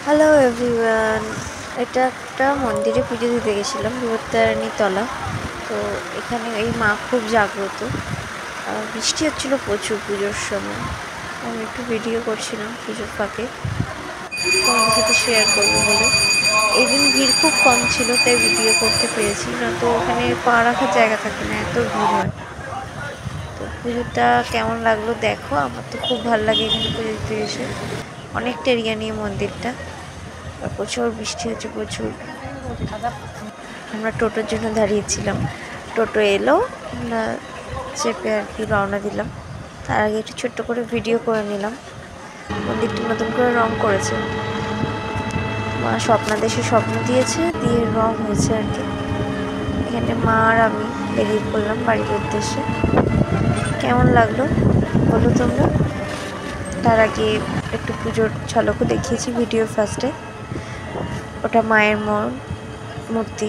Hello everyone, এটা একটা মন্দিরে পুজো দিতে গেছিলাম, বিপত্তারিণী তলা। তো এখানে এই মা খুব জাগ্রত। বৃষ্টি হচ্ছিলো প্রচুর পুজোর সময়। আমি একটু ভিডিও করছিলাম পুজোর ফাঁকে, তোমাদের সাথে শেয়ার করবো বলে। এই দিন ভিড় খুব কম ছিল, তাই ভিডিও করতে পেরেছি, না তো ওখানে পা রাখার জায়গা থাকে না, এত ভিড় হয়। তো পুজোটা কেমন লাগলো দেখো। আমার তো খুব ভালো লাগে এখানে পুজো দিতে এসে। অনেকটা এরিয়া নিয়ে মন্দিরটা, আর প্রচুর বৃষ্টি হচ্ছে প্রচুর। আমরা টোটোর জন্য দাঁড়িয়েছিলাম, টোটো এলো, আমরা চেপে আর কি রওনা দিলাম। তার আগে একটু ছোট্ট করে ভিডিও করে নিলাম। মন্দিরটা নতুন করে রং করেছে, মা স্বপ্নাদেশে স্বপ্ন দিয়েছে, দিয়ে রং হয়েছে আর কি। এখানে মা আর আমি বেরিয়ে পড়লাম বাড়ির উদ্দেশ্যে। কেমন লাগলো বলো তোমরা। তার আগে একটু পুজোর ঝলকও দেখিয়েছি ভিডিও ফার্স্টে। ওটা মায়ের মূর্তি।